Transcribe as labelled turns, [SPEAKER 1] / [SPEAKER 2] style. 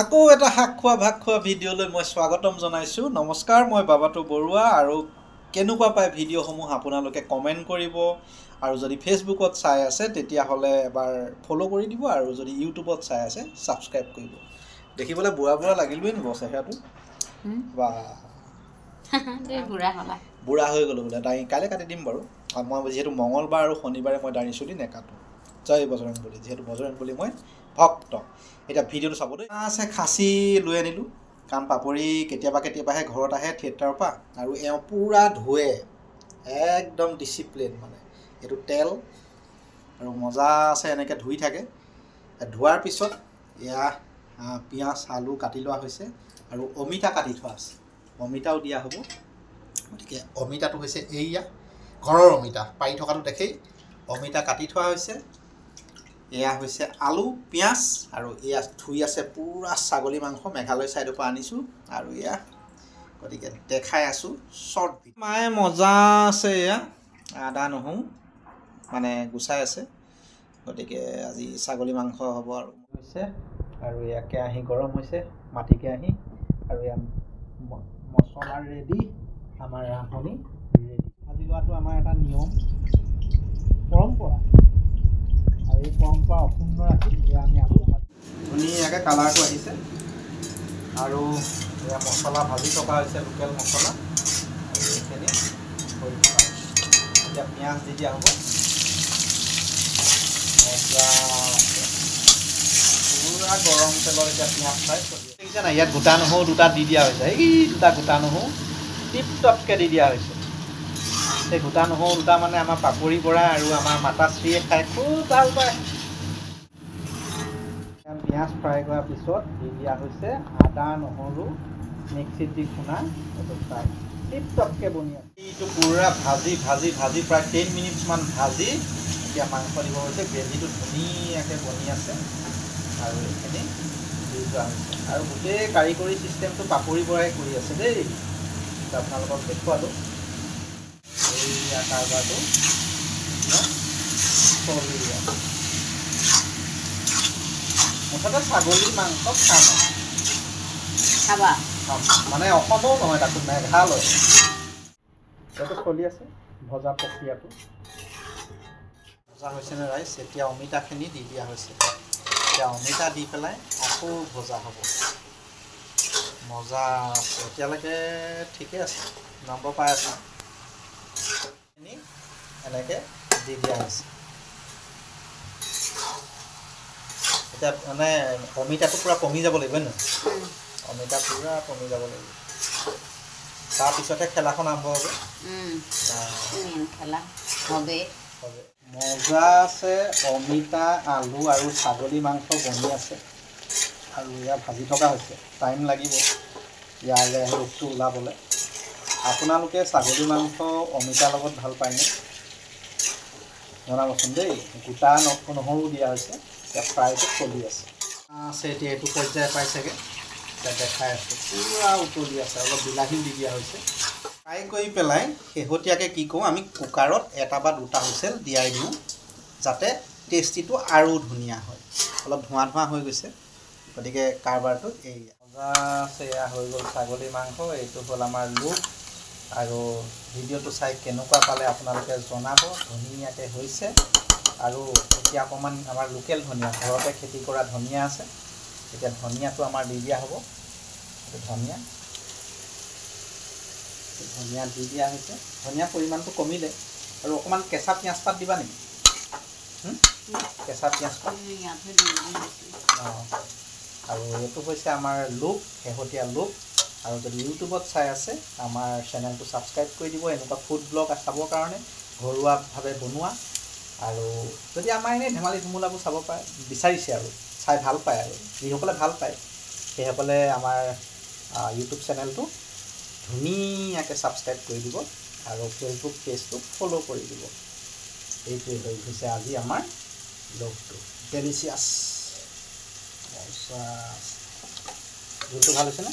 [SPEAKER 1] আকৌ এটা শাক খোৱা ভাগ খোৱা ভিডিঅ'লৈ মই স্বাগতম জনাইছোঁ। নমস্কাৰ, মই বাবাটো বৰুৱা। আৰু কেনেকুৱা পায় ভিডিঅ'সমূহ আপোনালোকে কমেণ্ট কৰিব, আৰু যদি ফেচবুকত চাই আছে তেতিয়াহ'লে এবাৰ ফ'ল' কৰি দিব, আৰু যদি ইউটিউবত চাই আছে ছাবস্ক্ৰাইব কৰিব। দেখিবলৈ বুঢ়া বুঢ়া লাগিলোৱে নিব চেহেৰাটো বা বুঢ়া হৈ গ'লোঁ বোলে। দাড়ি কাইলৈ কাটি দিম বাৰু। মই যিহেতু মঙলবাৰ আৰু শনিবাৰে মই দাড়ি চুলি নেকাটো। জয় বজৰংবলী, যিহেতু বজৰংবলী মই ভক্ত। এতিয়া ভিডিঅ'টো চাব দেই। আছে খাচী লৈ আনিলোঁ, কাৰণ পাপৰি কেতিয়াবাহে ঘৰত আহে থিয়েটাৰৰ পৰা, আৰু এওঁ পূৰা ধুৱে, একদম ডিচিপ্লিন। মানে এইটো তেল আৰু মজা আছে, এনেকৈ ধুই থাকে। ধোৱাৰ পিছত এয়া পিঁয়াজ আলু কাটি লোৱা হৈছে, আৰু অমিতা কাটি থোৱা আছে, অমিতাও দিয়া হ'ব। গতিকে অমিতাটো হৈছে এইয়া ঘৰৰ অমিতা, পাৰি থকাটো দেখেই। অমিতা কাটি থোৱা হৈছে। এয়া হৈছে আলু পিঁয়াজ, আৰু এয়া ধুই আছে পূৰা ছাগলী মাংস, মেঘালয় ছাইডৰ পৰা আনিছোঁ। আৰু এয়া গতিকে দেখাই আছোঁ শ্বৰ্ট। মায়ে মজা আছে, এয়া আদা নহৰু মানে গুচাই আছে। গতিকে আজি ছাগলী মাংস হ'ব আৰু হৈছে। আৰু এয়া কেৰাহী গৰম হৈছে, মাটি কেৰাহী, আৰু এয়া মছলা ৰেডি, আমাৰ ৰান্ধনি ৰেডি। ভাজি লোৱাটো আমাৰ এটা নিয়ম, পৰম্পৰা, আৰু এই পৰম্পৰা অক্ষুণ্ণ ৰাখি এয়া আমি আলু ভাজি ধুনীয়াকৈ কালাৰটো আহিছে। আৰু এয়া মছলা ভাজি থকা হৈছে, লোকেল মছলা, আৰু এইখিনি কৰি থকা হৈছে। এতিয়া পিঁয়াজ দি দিয়া হ'ব। পূৰা গৰম তেলত এতিয়া পিঁয়াজ ফ্ৰাই চলি দেখিছে নাই? ইয়াত গোটা নহৰু দুটা দি দিয়া হৈছে, এই দুটা গোটা নহৰু টিপ টপকৈ দি দিয়া হৈছে। সেই গোটা নহৰু দুটা মানে আমাৰ পাপৰি বৰা আৰু আমাৰ মাতাশ্ৰীয়ে খাই খুব ভাল পায়। পিঁয়াজ ফ্ৰাই কৰাৰ পিছত দি দিয়া হৈছে আদা নহৰু মিক্সিত দি খুন্দা, এইটো ফ্ৰাই টিপ টপকৈ বনি আছে। এইটো পূৰা ভাজি ভাজি ভাজি প্ৰায় 10 মিনিটছমান ভাজি এতিয়া মাংস দিব হৈছে। গ্ৰেভিটো ধুনীয়াকৈ বনি আছে, আৰু এইখিনি দি যোৱা হৈছে। আৰু গোটেই কাৰিকৰী ছিষ্টেমটো পাপৰি বৰাই কৰি আছে দেই। আপোনালোকক দেখুৱালোঁ এইয়া কাৰবাৰটো চলি আছে। মুঠতে ছাগলী মাংস খাবা মানে অসমৰো নহয়, তাকো মেঘালয়। এইটো চলি আছে ভজা প্ৰক্ৰিয়াটো। ভজা হৈছেনে ৰাইচ? এতিয়া অমিতাখিনি দি দিয়া হৈছে। এতিয়া অমিতা দি পেলাই আকৌ ভজা হ'ব। মজা আছে, এতিয়ালৈকে ঠিকে আছে, নম্বৰ পাই আছে। এনেকৈ দি দিয়া হৈছে। এতিয়া মানে অমিতাটো পূৰা কমি যাব লাগিব, নহয়? অমিতা পূৰা কমি যাব লাগিব, তাৰপিছতহে খেলাখন আৰম্ভ হ'ব। খেলা হবে। মজা আছে, অমিতা আলু আৰু ছাগলী মাংস বনি আছে, আৰু এয়া ভাজি থকা হৈছে। টাইম লাগিব ইয়াৰে ৰূপটো ওলাবলৈ। আপোনালোকে ছাগলী মাংস অমিতাৰ লগত ভাল পায়নে? জনাবচোন দেই। গোটা নহৰু দিয়া হৈছে, এতিয়া ফ্ৰাইটো চলি আছে। এতিয়া এইটো পৰ্যায় পাইছেগৈ, এতিয়া দেখাই আছোঁ পূৰা উতলি আছে। অলপ বিলাহী দি দিয়া হৈছে। ফ্ৰাই কৰি পেলাই শেহতীয়াকৈ কি কৰোঁ, আমি কুকাৰত এটা বা দুটা হুইচেল দিয়াই দিওঁ, যাতে টেষ্টিটো আৰু ধুনীয়া হয়। অলপ ধোঁৱা ধোঁৱা হৈ গৈছে, গতিকে কাৰবাৰটো এই মজা আছে। এয়া হৈ গ'ল ছাগলী মাংস। এইটো হ'ল আমাৰ লুক। আৰু ভিডিঅ'টো চাই কেনেকুৱা পালে আপোনালোকে জনাব। ধুনীয়াকৈ হৈছে। আৰু এতিয়া অকণমান আমাৰ লোকেল ধনিয়া, ঘৰতে খেতি কৰা ধনিয়া আছে, এতিয়া ধনিয়াটো আমাৰ দি দিয়া হ'ব। এইটো ধনিয়া দি দিয়া হৈছে। ধনিয়া পৰিমাণটো কমিলে, আৰু অকণমান কেঁচা পিঁয়াজ পাত দিবা নেকি? কেঁচা পিঁয়াজ পাত। অঁ, আৰু এইটো হৈছে আমাৰ লুক, শেহতীয়া লুক। আৰু যদি ইউটিউবত চাই আছে, আমাৰ চেনেলটো ছাবস্ক্ৰাইব কৰি দিব, এনেকুৱা ফুড ব্লগ চাবৰ কাৰণে, ঘৰুৱাভাৱে বনোৱা। আৰু যদি আমাৰ এনেই ধেমালি ধুমুলাবোৰ চাব পাৰে, বিচাৰিছে আৰু চাই ভাল পায়, আৰু যিসকলে ভাল পায় সেইসকলে আমাৰ ইউটিউব চেনেলটো ধুনীয়াকৈ ছাবস্ক্ৰাইব কৰি দিব, আৰু ফেচবুক পেজটো ফ'ল' কৰি দিব। এইটোৱে হৈছে আজি আমাৰ ব্লগটো। ডেলিচিয়াছ জোলটো ভাল হৈছেনে?